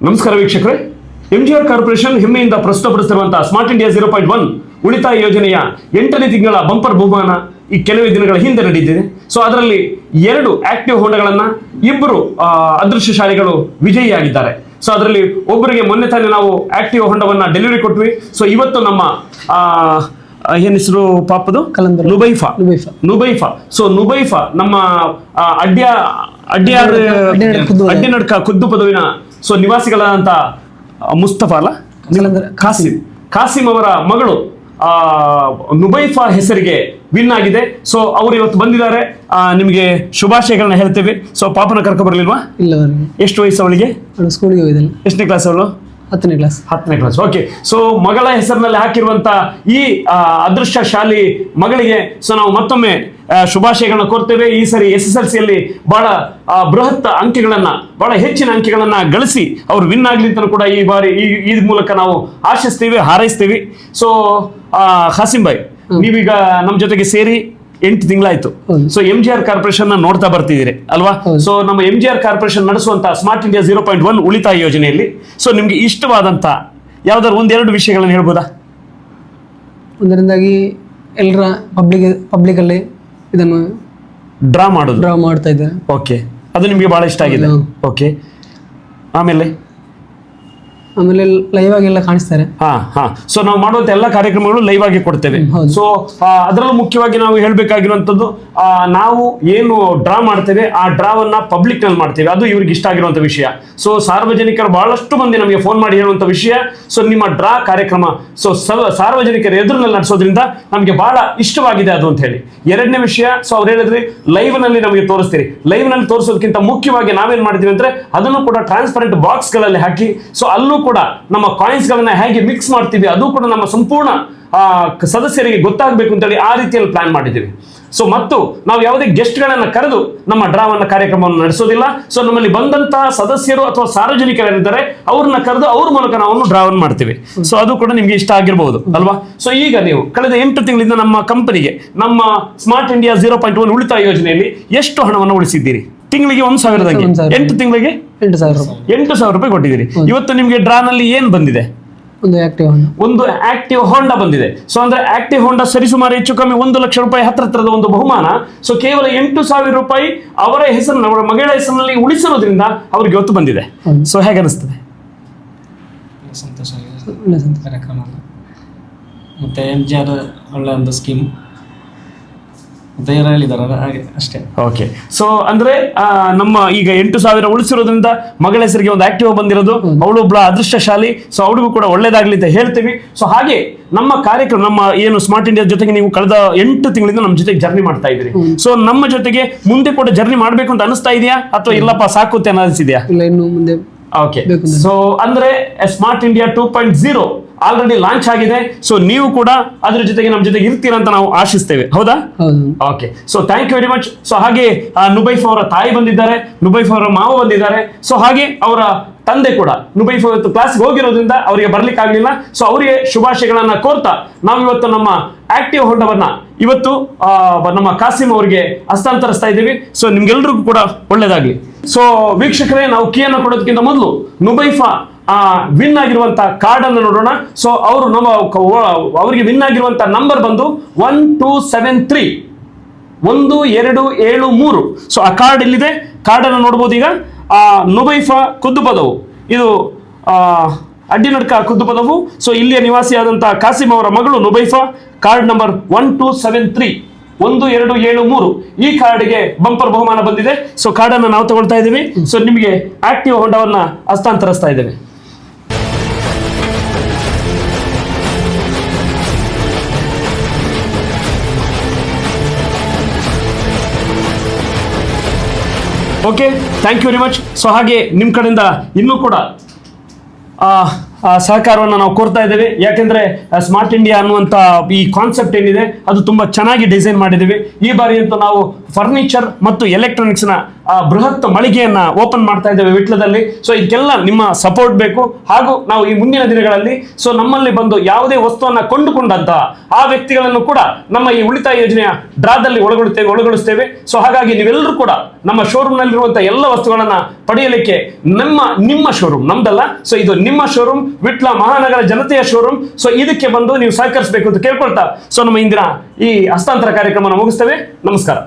ನಮಸ್ಕಾರ ವೀಕ್ಷಕರೇ, MGR corporation ಹೆಮ್ಮೆಯಿಂದ ಪ್ರಸ್ತುತಪಡಿಸಿರುವಂತಹ ಸ್ಮಾರ್ಟ್ ಇಂಡಿಯಾ 0.1 ಉಳಿತಾಯ ಯೋಜನೆಯ 8ನೇ ತಿಂಗಳ ಬಂಪರ್ ಬಹುಮಾನ ಈ ಕೆಲವೇ ದಿನಗಳ ಹಿಂದೆ ನಡೆದಿದೆ. ಸೊ ಅದರಲ್ಲಿ 2 ಆಕ್ಟಿವ್ ಹೋಂಡಗಳನ್ನ ಇಬ್ಬರು ಅದೃಷ್ಟಶಾಲಿಗಳು ವಿಜಯಿಯಾಗಿದ್ದಾರೆ. ಸೊ ಅದರಲ್ಲಿ ಒಬ್ಬರಿಗೆ ಮೊನ್ನೆ ತಾನೇ ನಾವು ಆಕ್ಟಿವ್ ಹೋಂಡವನ್ನ ಡೆಲಿವರಿ ಕೊಟ್ವಿ. ಸೊ ಇವತ್ತು ನಮ್ಮ ಏನ್ ಹೆಸರು ಪಾಪದು ನುಬೈಫಾ. ಸೊ ನುಬೈಫಾ ನಮ್ಮ ಅಡ್ಡಿನಡ್ಕ ಖುದ್ದು ಪದವಿನ ಸೊ ನಿವಾಸಿಗಳಾದಂತ ಮುಸ್ತಫಾ ಅಲ್ಲ ಕಾಸಿಂ ಅವರ ಮಗಳು ನುಬೈಫಾ ಹೆಸರಿಗೆ ವಿನ್ ಆಗಿದೆ. ಸೊ ಅವರು ಇವತ್ತು ಬಂದಿದ್ದಾರೆ. ನಿಮಗೆ ಶುಭಾಶಯಗಳನ್ನ ಹೇಳ್ತೇವೆ. ಸೊ ಪಾಪನ ಕರ್ಕೊ ಬರ್ಲಿಲ್ವಾ? ಇಲ್ಲ. ಎಷ್ಟು ವಯಸ್ಸು ಅವಳಿಗೆ? ಸ್ಕೂಲ್ಗೆ ಹೋಗಿದ್ದಾಳೆ. ಎಷ್ಟನೇ ಕ್ಲಾಸ್ ಅವಳು? 10ನೇ ಕ್ಲಾಸ್. ಓಕೆ. ಸೊ ಮಗಳ ಹೆಸರಿನಲ್ಲಿ ಹಾಕಿರುವಂತ ಈ ಅದೃಷ್ಟಶಾಲಿ ಮಗಳಿಗೆ ಸೊ ನಾವು ಮತ್ತೊಮ್ಮೆ ಶುಭಾಶಯಗಳನ್ನ ಕೋರ್ತೇವೆ. ಈ ಸರಿ SSLC ಯಲ್ಲಿ ಬಹಳ ಬೃಹತ್ ಅಂಕೆಗಳನ್ನ, ಬಹಳ ಹೆಚ್ಚಿನ ಅಂಕೆಗಳನ್ನ ಗಳಿಸಿ ಅವರು ವಿನ್ ಆಗ್ಲಿ ಅಂತ ಕೂಡ ಈ ಬಾರಿ ಈ ಮೂಲಕ ನಾವು ಆಶಿಸ್ತೀವಿ, ಹಾರೈಸ್ತೀವಿ. ಸೊ ಖಾಸಿಂ ಭಾಯ್, ನೀವೀಗ ನಮ್ಮ ಜೊತೆಗೆ ಸೇರಿ 8 ತಿಂಗಳಾಯ್ತು. ಸೊ ಎಂಜಿಆರ್ ಕಾರ್ಪೊರೇಷನ್ ನೋಡ್ತಾ ಬರ್ತಿದ್ದೀರಿ ಅಲ್ವಾ? ಸೊ ನಮ್ಮ ಎಂಜಿಆರ್ ಕಾರ್ಪೊರೇಷನ್ ನಡೆಸುವಂತ ಸ್ಮಾರ್ಟ್ ಇಂಡಿಯಾ 0.1 ಉಳಿತಾಯ ಯೋಜನೆಯಲ್ಲಿ ಸೊ ನಿಮ್ಗೆ ಇಷ್ಟವಾದಂತ ಯಾವ್ದಾದ್ರು 1-2 ವಿಷಯಗಳನ್ನ ಹೇಳ್ಬೋದಾ? ಒಂದರಿಂದಾಗಿ ಎಲ್ಲರ ಪಬ್ಲಿಕ್ ಅಲ್ಲಿ ಇದನ್ನು ಡ್ರಾ ಮಾಡ್ತಾ ಇದ್ದಾರೆ. ಓಕೆ, ಅದು ನಿಮ್ಗೆ ಬಹಳ ಇಷ್ಟ ಆಗಿದೆ. ಓಕೆ, ಆಮೇಲೆ ಲೈವ್ ಆಗಿ ಎಲ್ಲ ಕಾಣಿಸ್ತಾರೆ. ಸೊ ನಾವು ಮಾಡುವಂತ ಎಲ್ಲ ಕಾರ್ಯಕ್ರಮಗಳು ಲೈವ್ ಆಗಿ ಕೊಡ್ತೇವೆ. ಸೊ ಅದರಲ್ಲೂ ಮುಖ್ಯವಾಗಿ ನಾವು ಹೇಳ್ಬೇಕಾಗಿರುವಂತದ್ದು, ನಾವು ಏನು ಡ್ರಾ ಮಾಡ್ತೇವೆ ಆ ಡ್ರಾವನ್ನ ಪಬ್ಲಿಕ್ ನಲ್ಲಿ ಮಾಡ್ತೇವೆ. ಅದು ಇವ್ರಿಗೆ ಇಷ್ಟ ಆಗಿರುವಂತ ವಿಷಯ. ಸೊ ಸಾರ್ವಜನಿಕರು ಬಹಳಷ್ಟು ಮಂದಿ ನಮಗೆ ಫೋನ್ ಮಾಡಿ ಹೇಳುವಂತ ವಿಷಯ, ಸೊ ನಿಮ್ಮ ಡ್ರಾ ಕಾರ್ಯಕ್ರಮ ಸೊ ಸಾರ್ವಜನಿಕರ ಎದುರಿನಲ್ಲಿ ನಡೆಸೋದ್ರಿಂದ ನಮಗೆ ಬಹಳ ಇಷ್ಟವಾಗಿದೆ ಅದು ಅಂತ ಹೇಳಿ. 2ನೇ ವಿಷಯ, ಸೊ ಅವ್ರು ಹೇಳಿದ್ರಿ ಲೈವ್ ನಲ್ಲಿ ನಮಗೆ ತೋರಿಸ್ತೀರಿ. ಲೈವ್ ನಲ್ಲಿ ತೋರಿಸೋದಕ್ಕಿಂತ ಮುಖ್ಯವಾಗಿ ನಾವೇನ್ ಮಾಡಿದೀವಿ ಅಂದ್ರೆ ಅದನ್ನು ಕೂಡ ಟ್ರಾನ್ಸ್ಪರೆಂಟ್ ಬಾಕ್ಸ್ ಗಳಲ್ಲಿ ಹಾಕಿ, ಸೊ ಅಲ್ಲೂ ಕೂಡ ನಮ್ಮ ಕಾಯಿನ್ಸ್ ಗಳನ್ನ ಹೇಗೆ ಮಿಕ್ಸ್ ಮಾಡ್ತೀವಿ ಅದು ಕೂಡ ನಮ್ಮ ಸಂಪೂರ್ಣ ಸದಸ್ಯರಿಗೆ ಗೊತ್ತಾಗಬೇಕು ಅಂತೇಳಿ ಆ ರೀತಿಯಲ್ಲಿ ಪ್ಲಾನ್ ಮಾಡಿದ್ದೀವಿ. ಸೊ ಮತ್ತು ನಾವು ಯಾವುದೇ ಗೆಸ್ಟ್ ಗಳನ್ನ ಕರೆದು ನಮ್ಮ ಡ್ರಾವನ್ನ ಕಾರ್ಯಕ್ರಮವನ್ನು ನಡೆಸೋದಿಲ್ಲ. ಸೊ ನಮ್ಮಲ್ಲಿ ಬಂದಂತಹ ಸದಸ್ಯರು ಅಥವಾ ಸಾರ್ವಜನಿಕರಿದ್ದಾರೆ ಅವ್ರನ್ನ ಕರೆದು ಅವ್ರ ಮೂಲಕ ನಾವು ಡ್ರಾವನ್ನ ಮಾಡ್ತೀವಿ. ಸೊ ಅದು ಕೂಡ ನಿಮ್ಗೆ ಇಷ್ಟ ಆಗಿರಬಹುದು ಅಲ್ವಾ? ಸೊ ಈಗ ನೀವು ಕಳೆದ 8 ತಿಂಗಳಿಂದ ನಮ್ಮ ಕಂಪನಿಗೆ, ನಮ್ಮ ಸ್ಮಾರ್ಟ್ ಇಂಡಿಯಾ 0.1 ಉಳಿತಾಯ ಯೋಜನೆಯಲ್ಲಿ ಎಷ್ಟು ಹಣವನ್ನು ಉಳಿಸಿದ್ದೀರಿ? ತಿಂಗಳಿಗೆ 1,000 8 ತಿಂಗಳಿಗೆ 8,000 ರೂಪಾಯಿ ಕೊಟ್ಟಿದ್ದೀರಿ. ಇವತ್ತು ನಿಮ್ಗೆ ಡ್ರಾ ನಲ್ಲಿ ಏನ್ ಬಂದಿದೆ? ಒಂದು ಆಕ್ಟಿವ್ ಹೋಂಡಾ ಬಂದಿದೆ. ಸೊ ಅಂದ್ರೆ ಆಕ್ಟಿವ್ ಹೋಂಡಾ ಸರಿಸುಮಾರು ಹೆಚ್ಚು ಕಮ್ಮಿ 1 ಲಕ್ಷ ರೂಪಾಯಿ ಹತ್ತಿರದ ಒಂದು ಬಹುಮಾನ. ಸೊ ಕೇವಲ 8,000 ರೂಪಾಯಿ ಅವರ ಹೆಸರಿನ, ಅವರ ಮಗಳ ಹೆಸರಿನಲ್ಲಿ ಉಳಿಸಿರೋದ್ರಿಂದ ಅವ್ರಿಗೆ ಇವತ್ತು ಬಂದಿದೆ. ಸೊ ಹೇಗೆ ಅನಿಸ್ತದೆ? ಸಂತೋಷ ಕಾರ್ಯಕ್ರಮ ಮತ್ತೆ MGR ಒಳ್ಳೆ ಒಂದು ಸ್ಕೀಮ್ ಹಾಗೆ ಅಷ್ಟೇ. ಓಕೆ. ಸೊ ಅಂದ್ರೆ ನಮ್ಮ ಈಗ 8,000 ಉಳಿಸಿರೋದ್ರಿಂದ ಮಗಳ ಹೆಸರಿಗೆ ಒಂದು ಆಕ್ಟಿವ್ ಬಂದಿರೋದು, ಅವಳು ಒಬ್ಳ ಅದೃಷ್ಟಶಾಲಿ. ಸೊ ಅವಳಿಗೂ ಕೂಡ ಒಳ್ಳೇದಾಗ್ಲಿ ಅಂತ ಹೇಳ್ತೀವಿ. ಸೊ ಹಾಗೆ ನಮ್ಮ ಕಾರ್ಯಕ್ರಮ, ನಮ್ಮ ಏನು ಸ್ಮಾರ್ಟ್ ಇಂಡಿಯಾ ಜೊತೆಗೆ ನೀವು ಕಳೆದ 8 ತಿಂಗಳಿಂದ ನಮ್ಮ ಜೊತೆಗೆ ಜರ್ನಿ ಮಾಡ್ತಾ ಇದ್ರಿ. ಸೊ ನಮ್ಮ ಜೊತೆಗೆ ಮುಂದೆ ಕೂಡ ಜರ್ನಿ ಮಾಡ್ಬೇಕು ಅಂತ ಅನಿಸ್ತಾ ಇದೆಯಾ ಅಥವಾ ಇಲ್ಲಪ್ಪ ಸಾಕುತ್ತೆ ಅನಿಸಿದ್ಯಾ? ಓಕೆ. ಸೊ ಅಂದ್ರೆ ಸ್ಮಾರ್ಟ್ ಇಂಡಿಯಾ 2.0 ಆಲ್ರೆಡಿ ಲಾಂಚ್ ಆಗಿದೆ. ಸೊ ನೀವು ಕೂಡ ಅದ್ರ ಜೊತೆಗೆ ನಮ್ಮ ಜೊತೆಗೆ ಇರ್ತೀರಾ ಅಂತ ನಾವು ಆಶಿಸ್ತೇವೆ. ಹೌದಾ? Okay. So thank you very much. So ಹಾಗೆ ನುಬೈಫ್ ಅವರ ತಾಯಿ ಬಂದಿದ್ದಾರೆ, ನುಬೈಫ್ ಅವರ ಮಾವ ಬಂದಿದ್ದಾರೆ. ಸೊ ಹಾಗೆ ಅವರ ತಂದೆ ಕೂಡ ನುಬೈಫ್ ಇವತ್ತು ಕ್ಲಾಸ್ಗೆ ಹೋಗಿರೋದ್ರಿಂದ ಅವರಿಗೆ ಬರ್ಲಿಕ್ಕೆ ಆಗ್ಲಿಲ್ಲ. ಸೊ ಅವರಿಗೆ ಶುಭಾಶಯಗಳನ್ನ ಕೋರ್ತಾ ನಾವು ಇವತ್ತು ನಮ್ಮ ಆಕ್ಟಿವ್ ಹೋಂಡವನ್ನ ಇವತ್ತು ನಮ್ಮ ಕಾಸಿಂ ಅವರಿಗೆ ಹಸ್ತಾಂತರಿಸ್ತಾ ಇದ್ದೀವಿ. ಸೊ ನಿಮ್ಗೆಲ್ರಿಗೂ ಕೂಡ ಒಳ್ಳೇದಾಗ್ಲಿ. ಸೊ ವೀಕ್ಷಕರೇ, ನಾವು ಕೀಯನ್ನು ಕೊಡೋದಕ್ಕಿಂತ ಮೊದಲು ನುಬೈಫಾ ವಿನ್ ಆಗಿರುವಂತಹ ಕಾರ್ಡ್ ಅನ್ನು ನೋಡೋಣ. ಸೊ ಅವರು ಅವರಿಗೆ ವಿನ್ ಆಗಿರುವಂತಹ ನಂಬರ್ ಬಂದು 1273 1273. ಸೊ ಆ ಕಾರ್ಡ್ ಇಲ್ಲಿದೆ. ಕಾರ್ಡ್ ಅನ್ನು ನೋಡಬಹುದು. ಈಗ ನುಬೈಫಾ ಖುದ್ದು ಪದವು, ಇದು ಅಡ್ಡಿನಡ್ಕ ಖುದ್ದು ಪದವು. ಸೊ ಇಲ್ಲಿಯ ನಿವಾಸಿಯಾದಂತಹ ಕಾಸಿಂ ಅವರ ಮಗಳು ನುಬೈಫಾ, ಕಾರ್ಡ್ ನಂಬರ್ 1273 1273. ಈ ಕಾರ್ಡ್ಗೆ ಬಂಪರ್ ಬಹುಮಾನ ಬಂದಿದೆ. ಸೊ ಕಾರ್ಡ್ ಅನ್ನು ನಾವು ತಗೊಳ್ತಾ ಇದ್ದೀವಿ. ಸೊ ನಿಮಗೆ ಆಕ್ಟಿವ್ ಹೋಂಡಾವನ್ನ ಹಸ್ತಾಂತರಿಸ್ತಾ ಇದ್ದೇವೆ. Okay, thank you very much. So ಹಾಗೆ ನಿಮ್ಮ ಕಡೆಯಿಂದ ಇನ್ನೂ ಕೂಡ ಸಹಕಾರವನ್ನು ನಾವು ಕೋರ್ತಾ ಇದ್ದೇವೆ. ಯಾಕೆಂದ್ರೆ ಸ್ಮಾರ್ಟ್ ಇಂಡಿಯಾ ಅನ್ನುವಂಥ ಈ ಕಾನ್ಸೆಪ್ಟ್ ಏನಿದೆ ಅದು ತುಂಬಾ ಚೆನ್ನಾಗಿ ಡಿಸೈನ್ ಮಾಡಿದ್ದೀವಿ. ಈ ಬಾರಿ ಅಂತೂ ನಾವು ಫರ್ನಿಚರ್ ಮತ್ತು ಎಲೆಕ್ಟ್ರಾನಿಕ್ಸ್ನ ಬೃಹತ್ ಮಳಿಗೆಯನ್ನ ಓಪನ್ ಮಾಡ್ತಾ ಇದ್ದೇವೆ ವಿಟ್ಲದಲ್ಲಿ. ಸೊ ಇದಕ್ಕೆಲ್ಲ ನಿಮ್ಮ ಸಪೋರ್ಟ್ ಬೇಕು. ಹಾಗೂ ನಾವು ಈ ಮುಂದಿನ ದಿನಗಳಲ್ಲಿ ಸೊ ನಮ್ಮಲ್ಲಿ ಬಂದು ಯಾವುದೇ ವಸ್ತುವನ್ನ ಕೊಂಡುಕೊಂಡಂತಹ ಆ ವ್ಯಕ್ತಿಗಳನ್ನು ಕೂಡ ನಮ್ಮ ಈ ಉಳಿತಾಯ ಯೋಜನೆಯ ಡ್ರಾದಲ್ಲಿ ಒಳಗೊಳಿಸ್ತೇವೆ. ಸೊ ಹಾಗಾಗಿ ನೀವೆಲ್ಲರೂ ಕೂಡ ನಮ್ಮ ಶೋರೂಮ್ ನಲ್ಲಿರುವಂತಹ ಎಲ್ಲ ವಸ್ತುಗಳನ್ನ ಪಡೆಯಲಿಕ್ಕೆ ನಿಮ್ಮ ಶೋರೂಮ್, ನಮ್ದಲ್ಲ, ಸೊ ಇದು ನಿಮ್ಮ ಶೋರೂಮ್, ವಿಟ್ಲ ಮಹಾನಗರ ಜನತೆಯ ಶೋರೂಮ್. ಸೊ ಇದಕ್ಕೆ ಬಂದು ನೀವು ಸಹಕರಿಸಬೇಕು ಅಂತ ಕೇಳ್ಕೊಳ್ತಾ, ಸೊ ನಮ್ಮ ಇಂದಿನ ಈ ಹಸ್ತಾಂತರ ಕಾರ್ಯಕ್ರಮನ ಮುಗಿಸ್ತೇವೆ. ನಮಸ್ಕಾರ.